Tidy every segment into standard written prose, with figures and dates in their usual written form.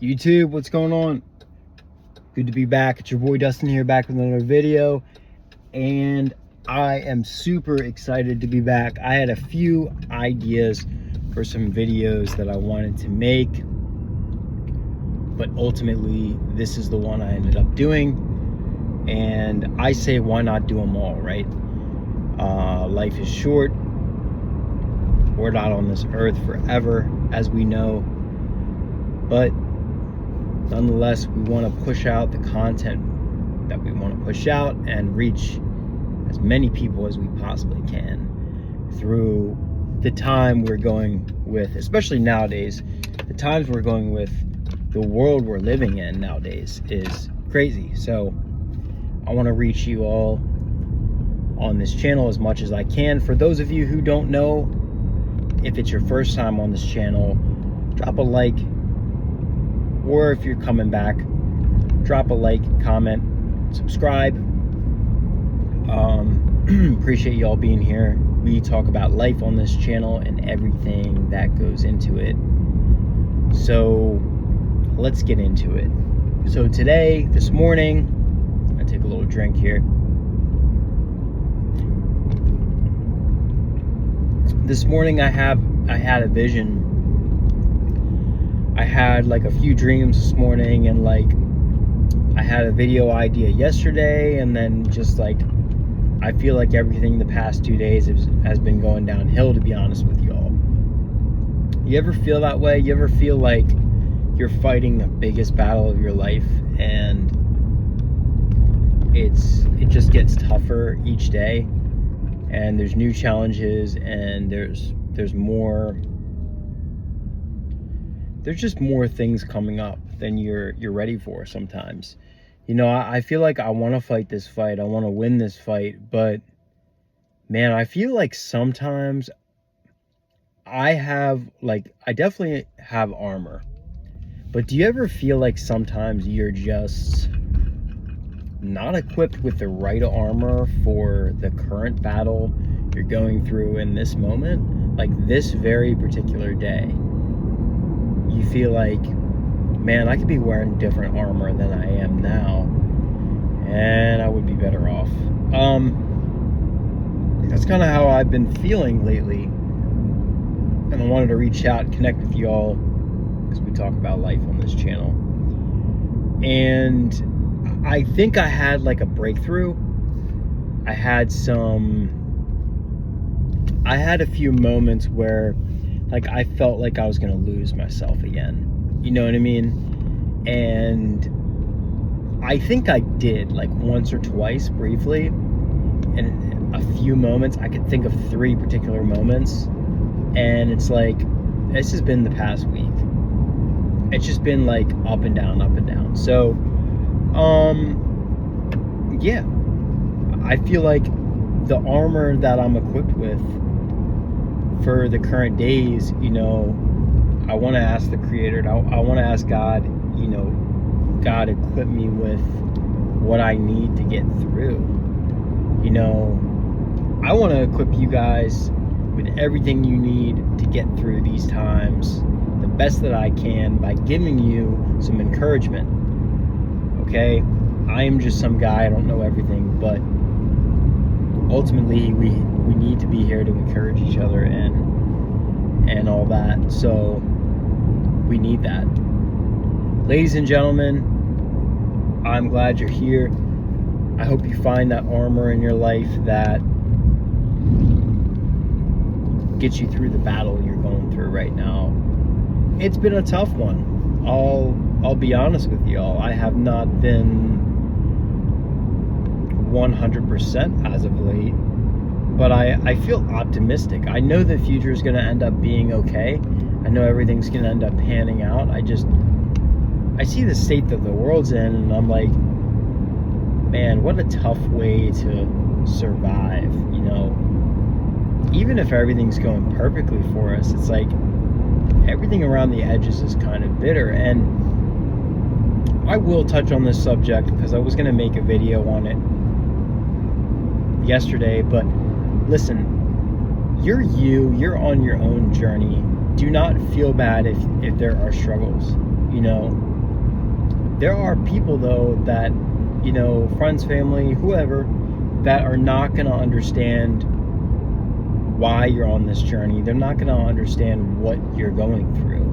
YouTube, what's going on? Good to be back. It's your boy Dustin here, back with another video, and I am super excited to be back. I had a few ideas for some videos that I wanted to make, but ultimately this is the one I ended up doing, and I say why not do them all, right? Life is short. We're not on this earth forever, as we know, but nonetheless, we want to push out the content that we want to push out and reach as many people as we possibly can through the time we're going with, especially nowadays. The times we're going with, the world we're living in nowadays is crazy. So I want to reach you all on this channel as much as I can. For those of you who don't know, if it's your first time on this channel, drop a like. Or if you're coming back, drop a like, comment, subscribe. Appreciate y'all being here. We talk about life on this channel and everything that goes into it. So let's get into it. So this morning, I take a little drink here. This morning I had a vision. I had like a few dreams this morning, and like I had a video idea yesterday, and then just like I feel like everything the past 2 days has been going downhill, to be honest with y'all. You ever feel that way? You ever feel like you're fighting the biggest battle of your life, and it just gets tougher each day, and there's new challenges, and there's just more things coming up than you're ready for sometimes. You know, I feel like I want to fight this fight. I want to win this fight. But, man, I feel like sometimes I definitely have armor. But do you ever feel like sometimes you're just not equipped with the right armor for the current battle you're going through in this moment? Like this very particular day. You feel like, man, I could be wearing different armor than I am now, and I would be better off. That's kind of how I've been feeling lately, and I wanted to reach out and connect with you all because we talk about life on this channel. And I think I had like a breakthrough. I had a few moments where like I felt like I was gonna lose myself again. You know what I mean? And I think I did like once or twice briefly. And a few moments, I could think of 3 particular moments. And it's like, this has been the past week. It's just been like up and down, up and down. So, yeah. I feel like the armor that I'm equipped with for the current days, you know, I want to ask the Creator, I want to ask God, you know, God, equip me with what I need to get through. You know, I want to equip you guys with everything you need to get through these times the best that I can by giving you some encouragement. Okay? I am just some guy, I don't know everything, but ultimately we need to be here to encourage each other and all that. So we need that. Ladies and gentlemen, I'm glad you're here. I hope you find that armor in your life that gets you through the battle you're going through right now. It's been a tough one. I'll be honest with y'all. I have not been 100% as of late, but I feel optimistic. I know the future is going to end up being okay. I know everything's going to end up panning out. I see the state that the world's in, and I'm like, man, what a tough way to survive, you know. Even if everything's going perfectly for us, it's like everything around the edges is kind of bitter. And I will touch on this subject because I was going to make a video on it yesterday, but listen, you're on your own journey do not feel bad if there are struggles. You know, there are people though that, you know, friends, family, whoever, that are not going to understand why you're on this journey. They're not going to understand what you're going through.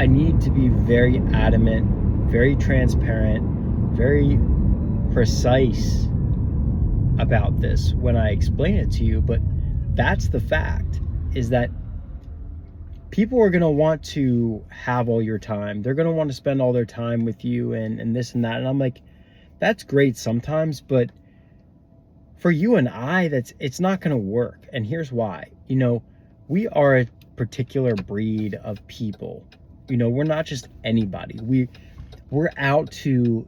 I need to be very adamant, very transparent, very precise about this when I explain it to you, but that's the fact, is that people are going to want to have all your time. They're going to want to spend all their time with you and this and that. And I'm like, that's great sometimes, but for you and I, it's not going to work. And here's why. You know, we are a particular breed of people. You know, we're not just anybody. We're out to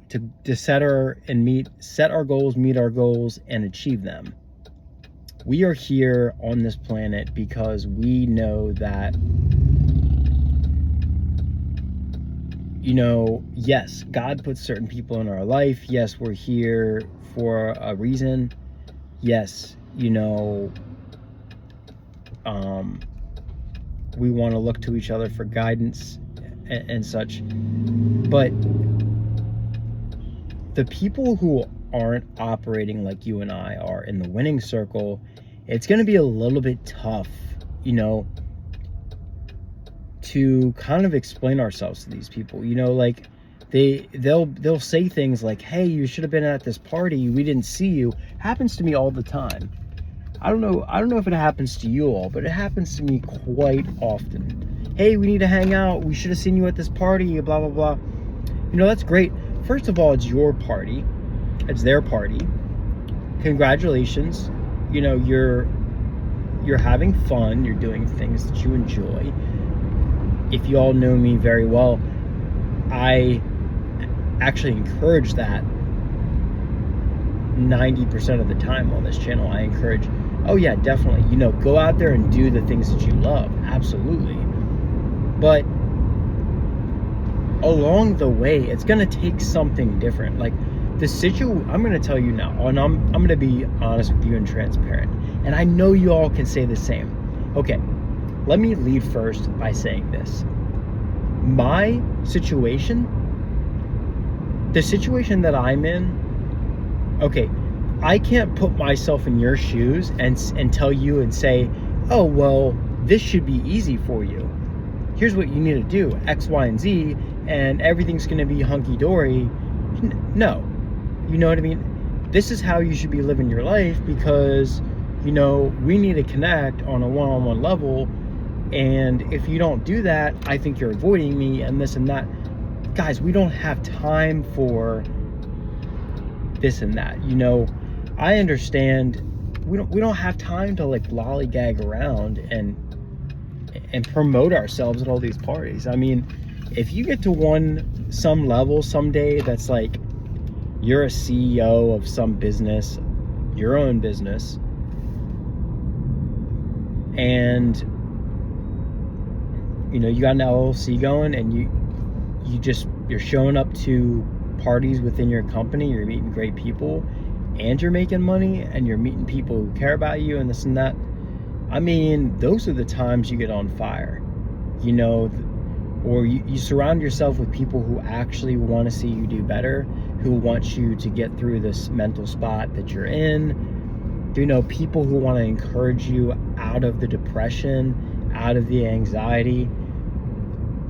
set our goals, meet our goals, and achieve them. We are here on this planet because we know that, you know, yes, God puts certain people in our life. Yes, we're here for a reason. Yes, you know, we want to look to each other for guidance and such. But the people who aren't operating like you and I are in the winning circle, it's going to be a little bit tough, you know, to kind of explain ourselves to these people. You know, like they'll say things like, hey, you should have been at this party, we didn't see you. Happens to me all the time. I don't know if it happens to you all, but it happens to me quite often. Hey, we need to hang out, we should have seen you at this party, blah blah blah. You know, that's great. First of all, it's your party, it's their party. Congratulations. You know, you're having fun, you're doing things that you enjoy. If you all know me very well, I actually encourage that 90% of the time on this channel. I encourage, oh yeah, definitely, you know, go out there and do the things that you love. Absolutely. But along the way, it's going to take something different. Like I'm going to tell you now, and I'm going to be honest with you and transparent. And I know you all can say the same. Okay, let me lead first by saying this. My situation, the situation that I'm in, okay, I can't put myself in your shoes and tell you and say, oh, well, this should be easy for you. Here's what you need to do, X, Y, and Z, and everything's going to be hunky-dory. No. You know what I mean? This is how you should be living your life because, you know, we need to connect on a one-on-one level. And if you don't do that, I think you're avoiding me and this and that. Guys, we don't have time for this and that. You know, I understand we don't have time to like lollygag around and promote ourselves at all these parties. I mean, if you get to some level someday that's like you're a CEO of some business, your own business, and you know, you got an LLC going and you're showing up to parties within your company, you're meeting great people, and you're making money, and you're meeting people who care about you and this and that. I mean, those are the times you get on fire, you know, or you surround yourself with people who actually want to see you do better, who want you to get through this mental spot that you're in, you know, people who want to encourage you out of the depression, out of the anxiety.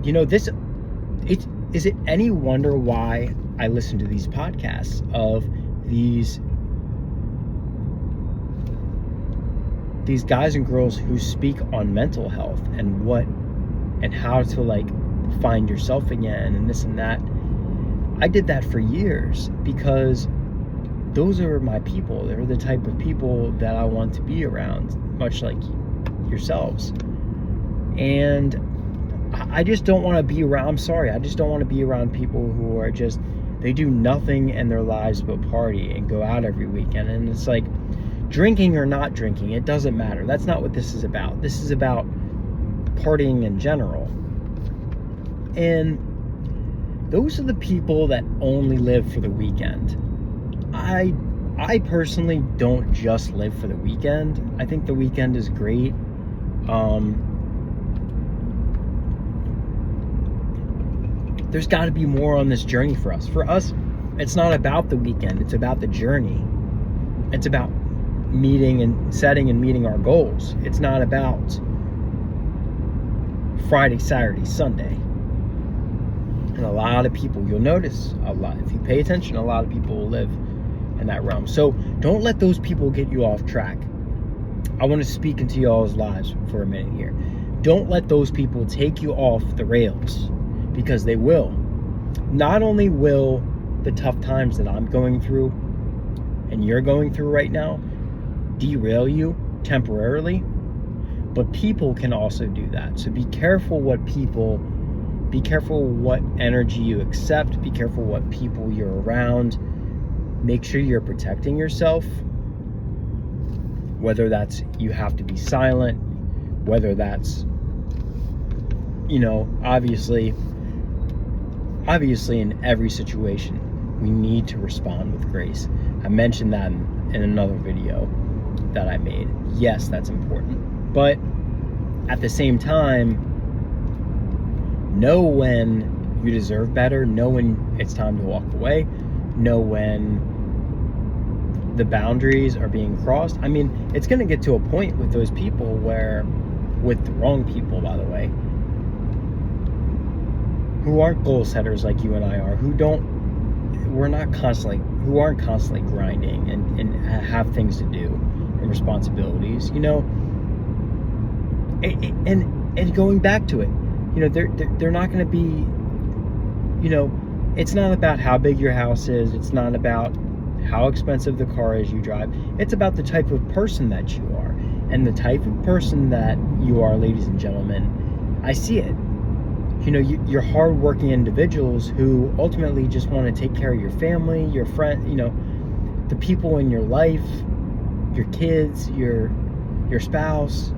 You know, is it any wonder why I listen to these podcasts of these guys and girls who speak on mental health and how to like find yourself again and this and that. I did that for years because those are my people. They're the type of people that I want to be around, much like yourselves. And I just don't want to be around, I'm sorry, I just don't want to be around people who are just, they do nothing in their lives but party and go out every weekend. And it's like, drinking or not drinking, it doesn't matter. That's not what this is about. This is about partying in general. And those are the people that only live for the weekend. I personally don't just live for the weekend. I think the weekend is great. there's got to be more on this journey for us. For us, it's not about the weekend, it's about the journey. It's about meeting and setting and meeting our goals. It's not about Friday, Saturday, Sunday. And a lot of people, you'll notice a lot, if you pay attention, a lot of people will live in that realm. So don't let those people get you off track. I want to speak into y'all's lives for a minute here. Don't let those people take you off the rails, because they will. Not only will the tough times that I'm going through and you're going through right now derail you temporarily, but people can also do that. So be careful what energy you accept, be careful what people you're around. Make sure you're protecting yourself, whether that's you have to be silent, whether that's, obviously in every situation, we need to respond with grace. I mentioned that in another video that I made. Yes, that's important. But at the same time, know when you deserve better, know when it's time to walk away, know when the boundaries are being crossed. I mean, it's going to get to a point with those people with the wrong people, by the way, who aren't goal setters like you and I are, who aren't constantly grinding and have things to do and responsibilities, and going back to it, they're not going to be, it's not about how big your house is. It's not about how expensive the car is you drive. It's about the type of person that you are. And the type of person that you are, ladies and gentlemen, I see it. You're hardworking individuals who ultimately just want to take care of your family, your friend, the people in your life, your kids, your spouse,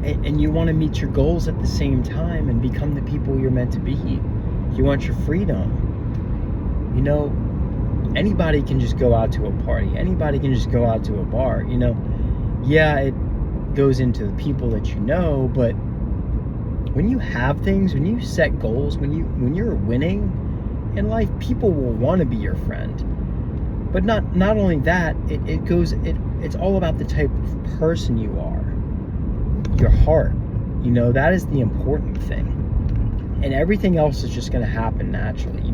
and you want to meet your goals at the same time and become the people you're meant to be. You want your freedom. Anybody can just go out to a party. Anybody can just go out to a bar. Yeah, it goes into the people that you know, but when you have things, when you set goals, when you're winning in life, people will want to be your friend. But not only that, it's all about the type of person you are. Your heart. That is the important thing. And everything else is just going to happen naturally.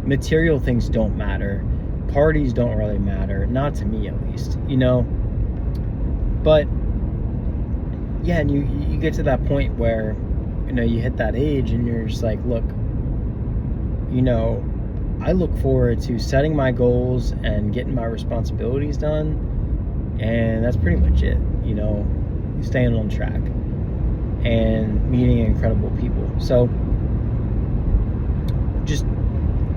Material things don't matter. Parties don't really matter. Not to me, at least. But yeah, and you get to that point where you hit that age and you're just like, look, I look forward to setting my goals and getting my responsibilities done, and that's pretty much it. Staying on track and meeting incredible people. So just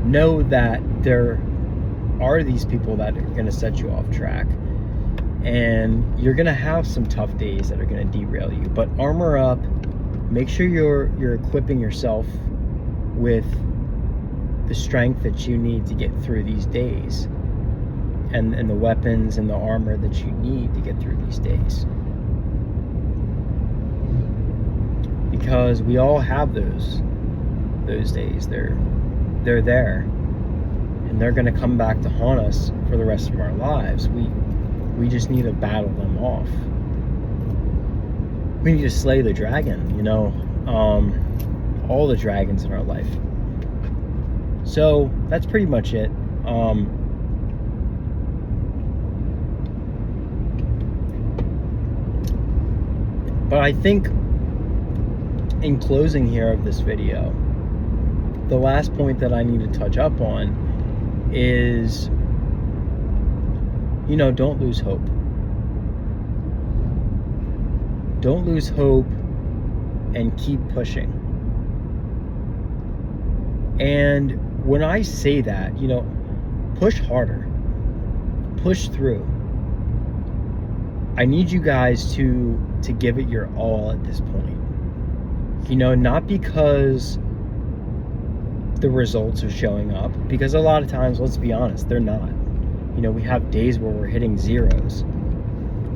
know that there are these people that are going to set you off track, and you're going to have some tough days that are going to derail you. But armor up. Make sure you're equipping yourself with the strength that you need to get through these days, and the weapons and the armor that you need to get through these days. Because we all have those days. They're there, and they're going to come back to haunt us for the rest of our lives. We just need to battle them off. We need to slay the dragon, all the dragons in our life. So that's pretty much it. But I think in closing here of this video, the last point that I need to touch up on is, don't lose hope. Don't lose hope and keep pushing. And when I say that, push harder, push through. I need you guys to give it your all at this point. Not because the results are showing up, because a lot of times, let's be honest, they're not. We have days where we're hitting zeros.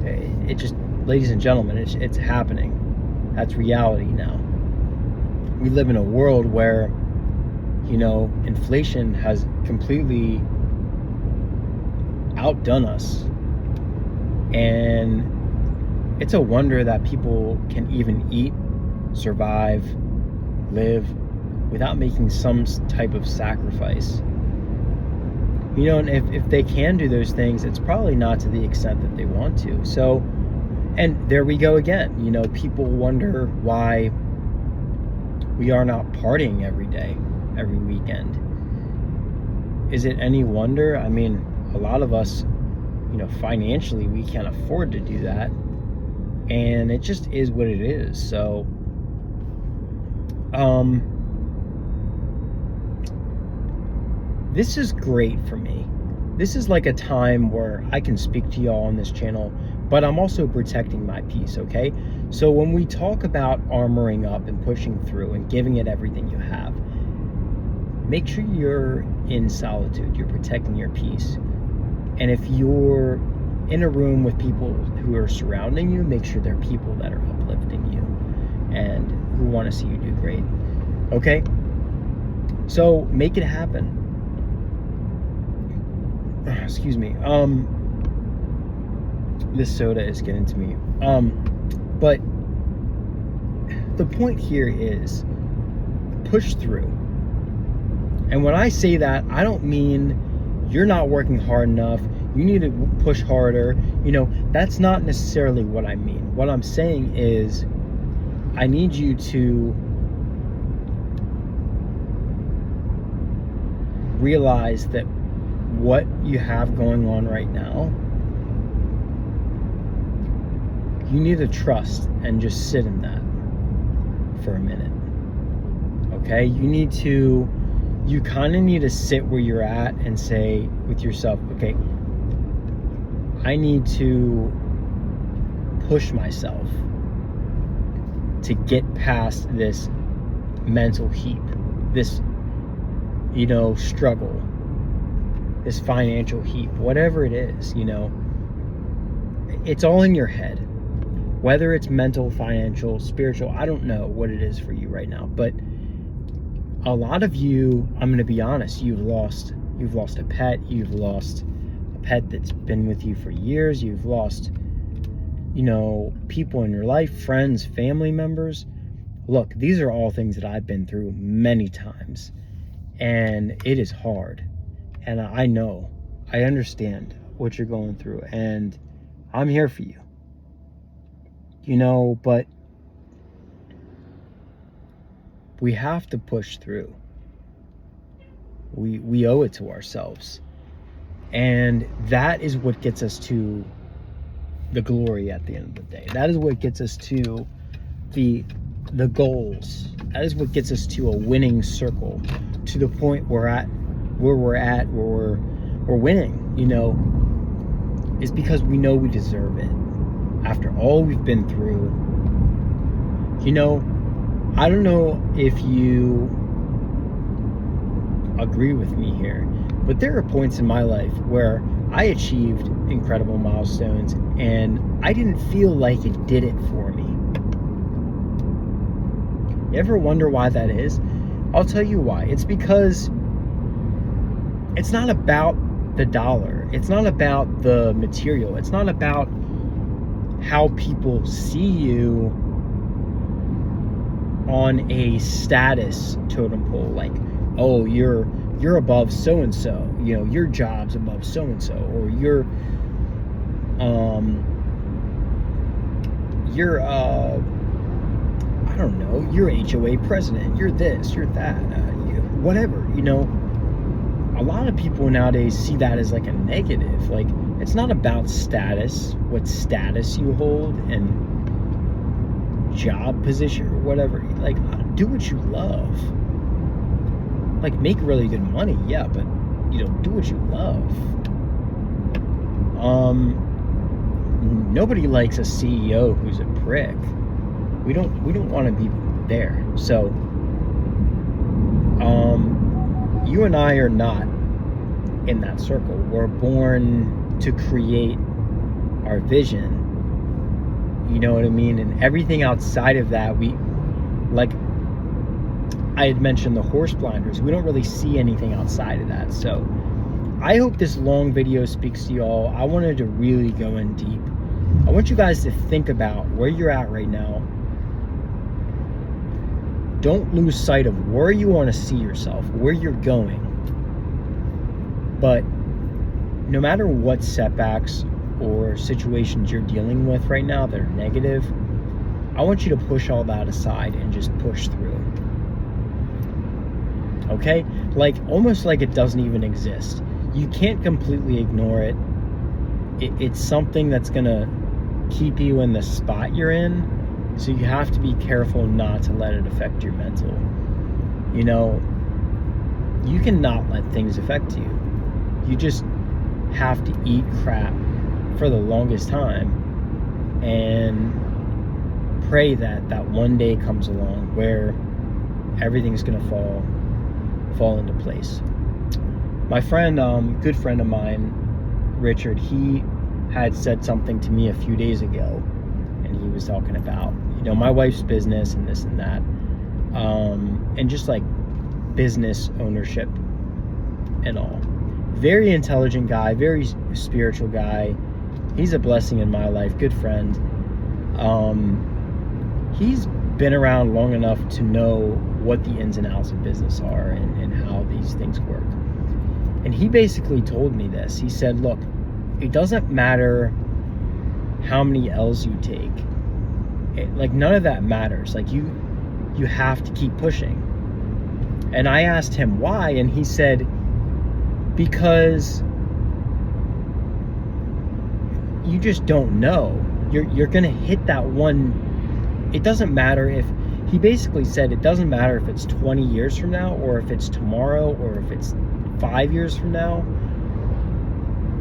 It just, ladies and gentlemen, it's happening. That's reality now. we live in a world where, you know, inflation has completely outdone us. And it's a wonder that people can even eat, survive, live without making some type of sacrifice. You know, and if they can do those things, it's probably not to the extent that they want to. So, and there we go again. You know, people wonder why we are not partying every day, every weekend. Is it any wonder? I mean, a lot of us, you know, financially, we can't afford to do that. And it just is what it is. So, this is great for me. This is like a time where I can speak to y'all on this channel, but I'm also protecting my peace, okay? So when we talk about armoring up and pushing through and giving it everything you have, make sure you're in solitude, you're protecting your peace. And if you're in a room with people who are surrounding you, make sure they're people that are uplifting you and who want to see you do great, okay? So make it happen. Excuse me. This soda is getting to me. But the point here is push through. And when I say that, I don't mean you're not working hard enough, you need to push harder. You know, that's not necessarily what I mean. What I'm saying is I need you to realize that what you have going on right now, you need to trust and just sit in that for a minute. Okay? You kind of need to sit where you're at and say with yourself, okay, I need to push myself to get past this mental heap, this, you know, struggle, this financial heap, whatever it is, you know, it's all in your head. Whether it's mental, financial, spiritual, I don't know what it is for you right now, but a lot of you, I'm going to be honest, you've lost a pet, you've lost a pet that's been with you for years, you've lost, you know, people in your life, friends, family members. Look, these are all things that I've been through many times, and it is hard. And I know, I understand what you're going through, and I'm here for you. You know, but we have to push through. We owe it to ourselves. And that is what gets us to the glory at the end of the day. That is what gets us to the goals. That is what gets us to a winning circle, to the point where we're winning, you know, is because we know we deserve it. After all we've been through, you know, I don't know if you agree with me here, but there are points in my life where I achieved incredible milestones and I didn't feel like it did it for me. You ever wonder why that is? I'll tell you why. It's because it's not about the dollar. It's not about the material. It's not about how people see you on a status totem pole, like, oh, you're above so and so, you know, your job's above so and so, or you're I don't know, you're HOA president, you're this, you're that, whatever, you know. A lot of people nowadays see that as like a negative. Like, it's not about status, what status you hold and job position or whatever. Like, do what you love. Like, make really good money, yeah, but, you know, do what you love. Nobody likes a CEO who's a prick. We don't want to be there. So, you and I are not in that circle. We're born to create our vision. You know what I mean? And everything outside of that, we, like, I had mentioned the horse blinders. We don't really see anything outside of that. So I hope this long video speaks to y'all. I wanted to really go in deep. I want you guys to think about where you're at right now. Don't lose sight of where you want to see yourself, where you're going. But no matter what setbacks or situations you're dealing with right now that are negative, I want you to push all that aside and just push through. Okay? Like, almost like it doesn't even exist. You can't completely ignore it. It's something that's gonna keep you in the spot you're in, so you have to be careful not to let it affect your mental. You know, you cannot let things affect you. You just have to eat crap for the longest time and pray that one day comes along where everything's gonna fall into place. My friend, good friend of mine, Richard, he had said something to me a few days ago, and he was talking about, you know, my wife's business and this and that, and just like business ownership and all. Very intelligent guy, very spiritual guy. He's a blessing in my life, good friend. He's been around long enough to know what the ins and outs of business are and how these things work. And he basically told me this. He said, look, it doesn't matter how many L's you take. Like, none of that matters. Like, you have to keep pushing. And I asked him why, and he said, because you just don't know. You're gonna hit that one. It doesn't matter if, he basically said, it doesn't matter if it's 20 years from now, or if it's tomorrow, or if it's 5 years from now.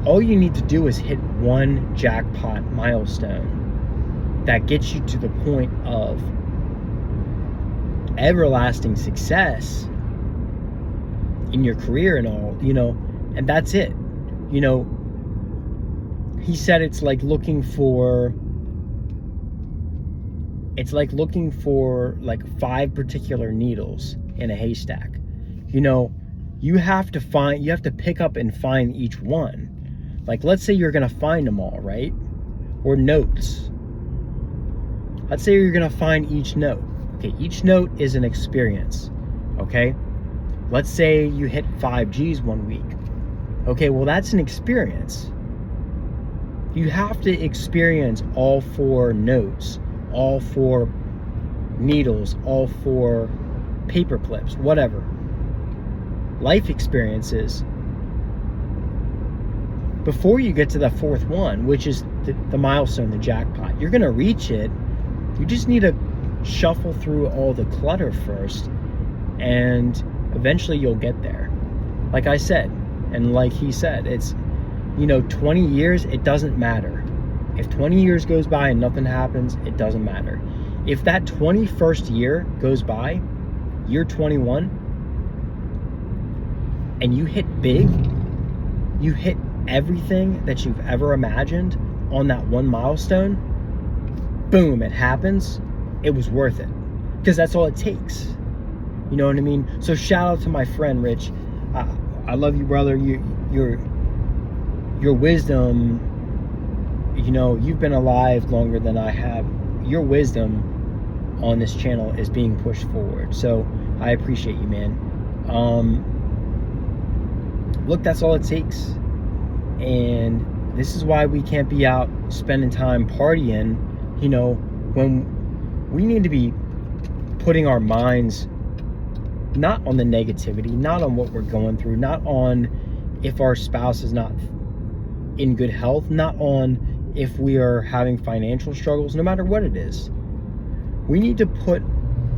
All you need to do is hit one jackpot milestone that gets you to the point of everlasting success in your career and all, you know, and that's it. You know, he said it's like looking for like 5 particular needles in a haystack. You know, you have to pick up and find each one. Like, let's say you're gonna find them all, right? Or notes. Let's say you're gonna find each note. Okay, each note is an experience. Okay? Let's say you hit 5 G's one week. Okay, well, that's an experience. You have to experience all 4 notes, all 4 needles, all 4 paper clips, whatever. Life experiences before you get to the 4th one, which is the milestone, the jackpot. You're gonna reach it. You just need to shuffle through all the clutter first, and eventually you'll get there. Like I said, and like he said, it's, you know, 20 years, it doesn't matter. If 20 years goes by and nothing happens, it doesn't matter. If that 21st year goes by, year 21, and you hit big, you hit everything that you've ever imagined on that one milestone, boom, it happens, it was worth it. Because that's all it takes. You know what I mean? So shout out to my friend Rich. I love you, brother. Your wisdom, you know, you've been alive longer than I have. Your wisdom on this channel is being pushed forward. So I appreciate you, man. Look, that's all it takes. And this is why we can't be out spending time partying, you know, when we need to be putting our minds not on the negativity, not on what we're going through, not on if our spouse is not in good health, not on if we are having financial struggles, no matter what it is. We need to put,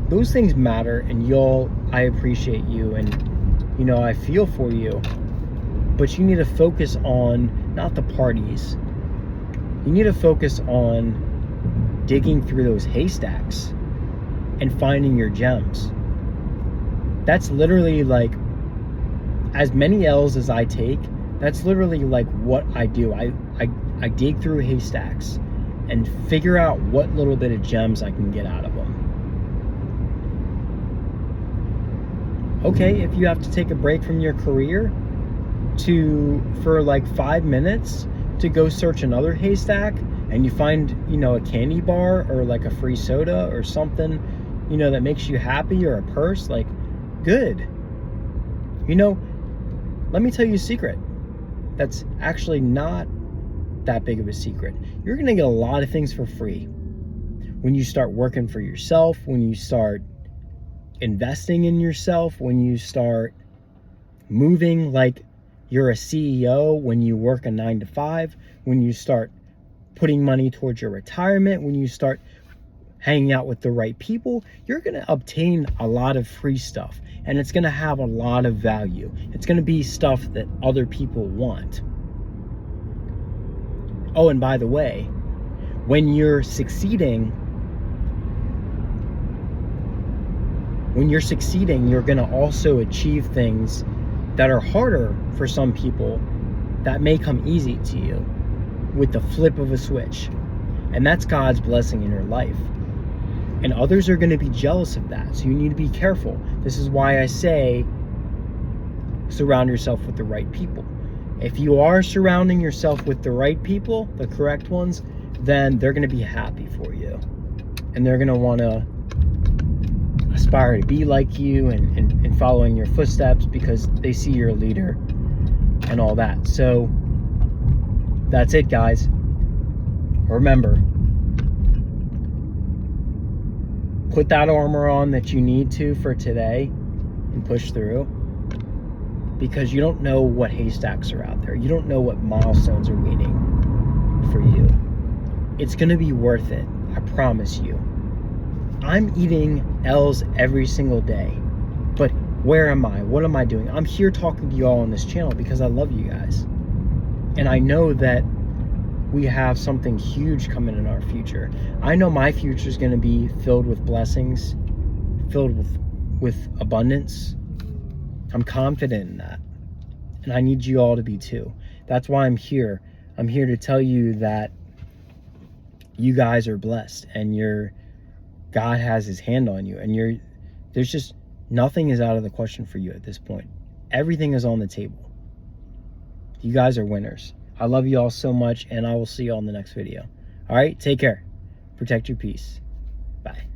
those things matter, and y'all, I appreciate you, and, you know, I feel for you, but you need to focus on not the parties. You need to focus on digging through those haystacks and finding your gems. That's literally like, as many L's as I take, that's literally like what I do. I dig through haystacks and figure out what little bit of gems I can get out of them. Okay, if you have to take a break from your career for like 5 minutes to go search another haystack, and you find, a candy bar or like a free soda or something, that makes you happy, or a purse, like, good. Let me tell you a secret that's actually not that big of a secret. You're going to get a lot of things for free when you start working for yourself, when you start investing in yourself, when you start moving like you're a CEO, when you work a 9 to 5, when you start putting money towards your retirement, when you start hanging out with the right people. You're going to obtain a lot of free stuff, and it's going to have a lot of value. It's going to be stuff that other people want. Oh, and by the way, when you're succeeding, you're going to also achieve things that are harder for some people that may come easy to you with the flip of a switch. And that's God's blessing in your life. And others are going to be jealous of that. So you need to be careful. This is why I say surround yourself with the right people. If you are surrounding yourself with the right people, the correct ones, then they're going to be happy for you. And they're going to want to aspire to be like you and follow in your footsteps because they see you're a leader and all that. So that's it, guys. Remember, put that armor on that you need to for today and push through, because you don't know what haystacks are out there. You don't know what milestones are waiting for you. It's going to be worth it. I promise you. I'm eating L's every single day, but where am I? What am I doing? I'm here talking to you all on this channel because I love you guys. And I know that we have something huge coming in our future. I know my future is going to be filled with blessings, filled with abundance. I'm confident in that. And I need you all to be too. That's why I'm here. I'm here to tell you that you guys are blessed, and God has his hand on you, and there's just nothing is out of the question for you at this point. Everything is on the table. You guys are winners. I love you all so much, and I will see you all in the next video. All right, take care. Protect your peace. Bye.